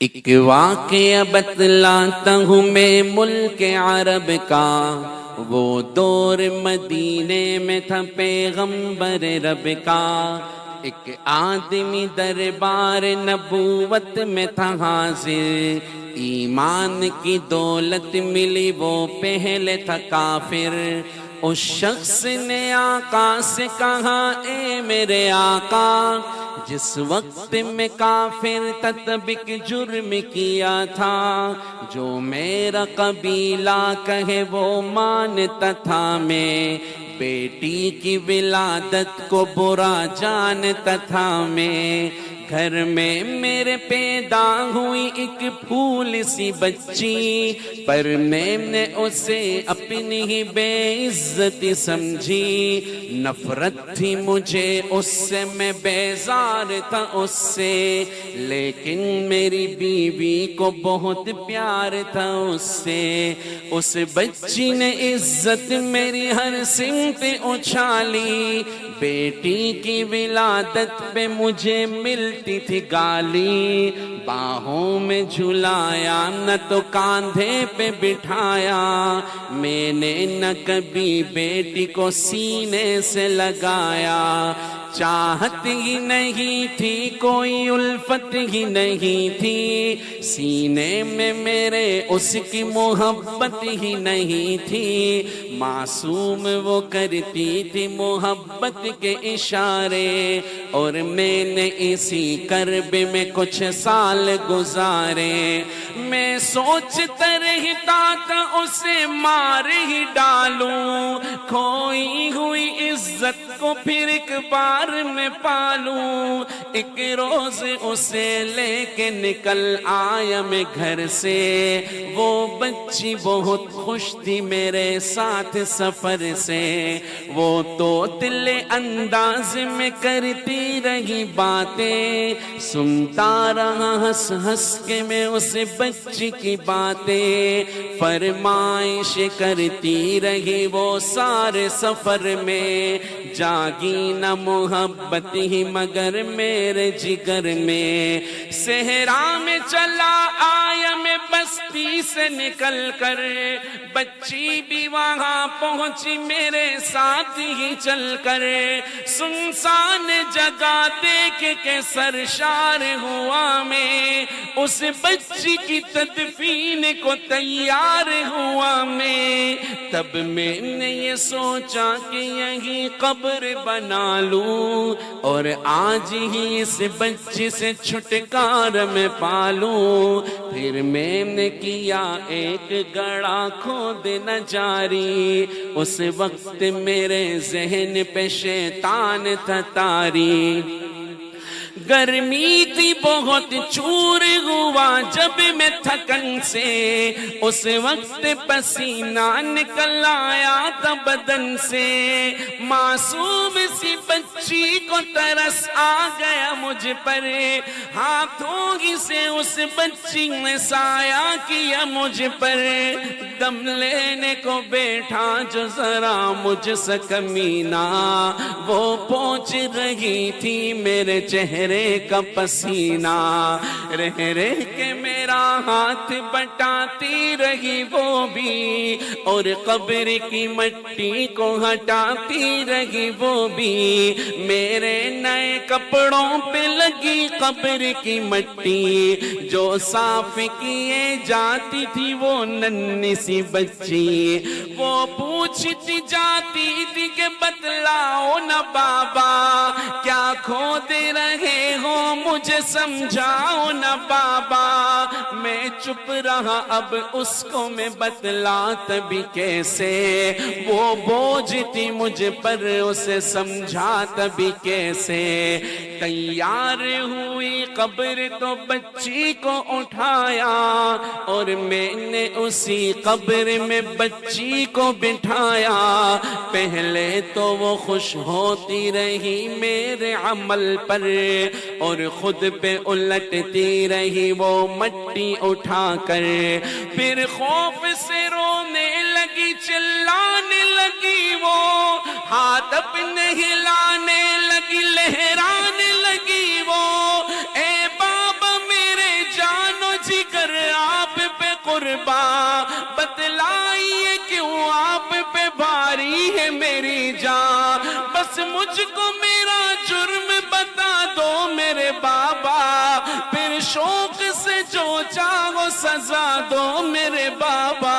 ایک واقعہ بتلاتا ہوں میں ملک عرب کا، وہ دور مدینے میں تھا پیغمبر رب کا۔ ایک آدمی دربار نبوت میں تھا حاضر، ایمان کی دولت ملی وہ پہلے تھا کافر۔ اس شخص نے آقا سے کہا اے میرے آقا، جس وقت میں کافر تھا تب ایک جرم کیا تھا، جو میرا قبیلہ کہے وہ مانتا تھا۔ میں بیٹی کی ولادت کو برا جانتا تھا۔ میں گھر میں میرے پیدا ہوئی ایک پھول سی بچی، پر میں نے اسے اپنی ہی بے عزتی سمجھی۔ نفرت تھی مجھے اس سے، میں بیزار تھا اس سے، لیکن میری بیوی کو بہت پیار تھا اس سے۔ اس بچی نے عزت میری ہر سمت اچھالی، بیٹی کی ولادت پہ مجھے ملتی تھی گالی۔ باہوں میں جھلایا نہ تو کاندھے پہ بٹھایا، میں نے نہ کبھی بیٹی کو سینے سے لگایا۔ چاہت ہی نہیں تھی، کوئی الفت ہی نہیں تھی، سینے میں میرے اس کی محبت ہی نہیں تھی۔ معصوم وہ کرتی تھی محبت کے اشارے، اور میں نے اسی کرب میں کچھ سال گزارے۔ میں سوچتا رہتا تھا اسے مار ہی ڈالوں، کھوئی ہوئی عزت کو پھر ایک بار میں پالوں۔ ایک روز اسے لے کے نکل آیا میں گھر سے، وہ بچی بہت خوش تھی میرے ساتھ سفر سے۔ وہ تو دل انداز میں کرتی رہی باتیں، سنتا رہا ہنس ہنس کے میں اس بچی کی باتیں۔ فرمائش کرتی رہی وہ سارے سفر میں، جاگی نہ محبت ہی مگر میرے جگر میں۔ صحرا میں چلا آیا میں بستی سے نکل کر، بچی بھی وہاں پہنچی میرے ساتھ ہی چل کر۔ سنسان جگہ دیکھ کے سرشار ہوا میں، اس بچی کی تدفین کو تیار ہوا میں۔ تب میں نے یہ سوچا کہ یہی قبر بنا لوں، اور آج ہی اس بچی سے چھٹکارا میں پالوں۔ پھر میں نے کیا ایک گڑھا کھودنا جاری، اس وقت میرے ذہن پہ شیطان تھا طاری۔ گرمی تھی بہت، چور ہوا جب میں تھکن سے، اس وقت پسینہ نکل آیا تھا بدن سے۔ معصوم سی بچی کو ترس آ گیا مجھ پر، ہاتھوں ہی سے اس بچی نے سایہ کیا مجھ پر۔ دم لینے کو بیٹھا جو ذرا مجھ سے کمینہ، وہ پہنچ رہی تھی میرے چہرے کا پسینہ۔ رہ رہ کے میرا ہاتھ بٹاتی رہی وہ بھی، اور قبر کی مٹی کو ہٹاتی رہی وہ بھی۔ میرے نئے کپڑوں پہ لگی قبر کی مٹی، جو صاف کیے جاتی تھی وہ ننھی سی بچی۔ وہ پوچھتی جاتی تھی کہ بتلاؤ نا بابا، کیا کھود رہے ہو مجھے سمجھاؤ نا بابا۔ میں چپ رہا، اب اس کو میں بتلاتا بھی کیسے، وہ بوجھ تھی مجھ پر اسے سمجھاتا بھی کیسے۔ تیار ہوئی قبر تو بچی کو اٹھایا، اور میں نے اسی قبر میں بچی کو بٹھایا۔ پہلے تو وہ خوش ہوتی رہی میرے عمل پر، اور خود پہ الٹتی رہی وہ مٹی اٹھا کر۔ پھر خوف سے رونے لگی، چلانے لگی وہ، ہاتھ اپنے ہلانے لگی، لہرانے لگی وہ۔ اے بابا میرے جان و قرباں، بتلائیے کیوں آپ پہ بھاری ہے میری جان، بس مجھ کو میرا جرم بتا دو میرے بابا، پھر شوق سے جو چاہو سزا دو میرے بابا۔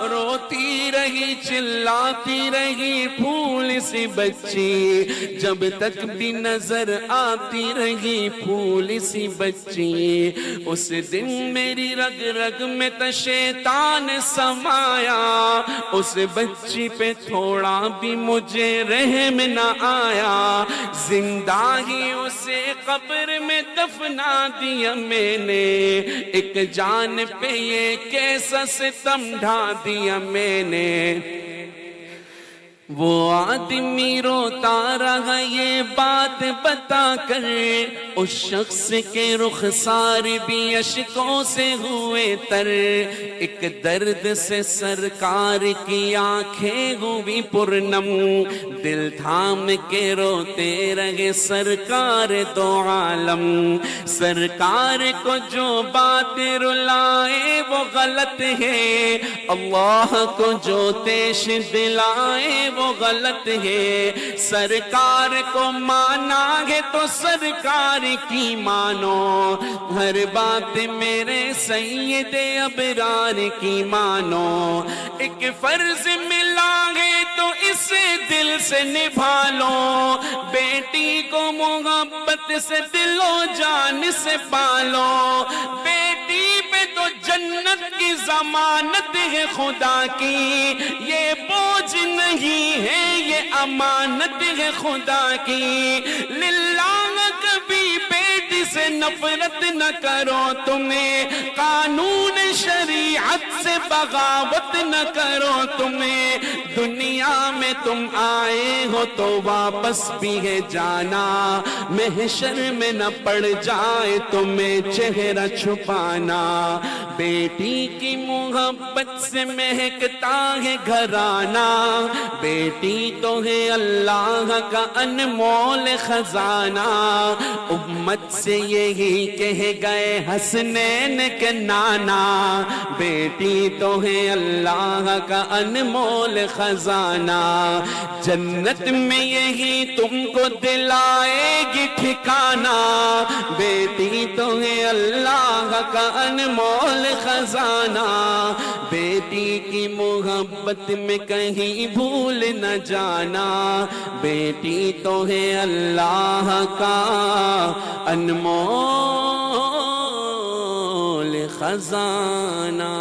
روتی رہی چلاتی رہی پھول سی بچی، جب تک بھی نظر آتی رہی پھول سی بچی، اس دن میری رگ رگ میں تو شیطان سمایا، اس بچی پہ تھوڑا بھی مجھے رحم نہ آیا، زندہ ہی اسے قبر میں دفنا دیا میں نے، ایک جان پہ یہ کیسا ستم ڈھا دیا میں نے۔ وہ آدمی روتا رہا یہ بات بتا کر، اس شخص کے رخسار بھی اشکوں سے ہوئے تر، ایک درد سے سرکار کی آنکھیں ہوئی پرنم، دل تھام کے روتے رہے سرکار دو عالم، سرکار کو جو بات رلائے وہ غلط ہے، اللہ کو جو تیش دلائے وہ غلط ہے، سرکار کو مانا ہے تو سرکار کی مانو، ہر بات میرے سید ابرار کی مانو، ایک فرض ملا ہے تو اسے دل سے نبھا لو، بیٹی کو محبت سے دل و جان سے پالو، بیٹی پہ تو جنت کی ضمانت ہے خدا کی، یہ بوجھ نہیں ہے یہ امانت ہے خدا کی، للہ کبھی بیٹی سے نفرت نہ کرو، تمہیں قانون شریعت سے بغاوت نہ کرو، تمہیں دنیا میں تم آئے ہو تو واپس بھی ہے جانا، محشر میں نہ پڑ جائے تمہیں چہرہ چھپانا، بیٹی کی محبت سے مہکتا ہے گھرانہ، بیٹی تو ہے اللہ کا انمول خزانہ، امت سے یہی کہہ گئے حسنین کے نانا، بیٹی تو ہے اللہ کا انمول خزانہ، جنت میں یہی تم کو دلائے گی ٹھکانہ، بیٹی تو ہے اللہ کا انمول خزانہ، بیٹی کی محبت میں کہیں بھول نہ جانا، بیٹی تو ہے اللہ کا انمول خزانہ۔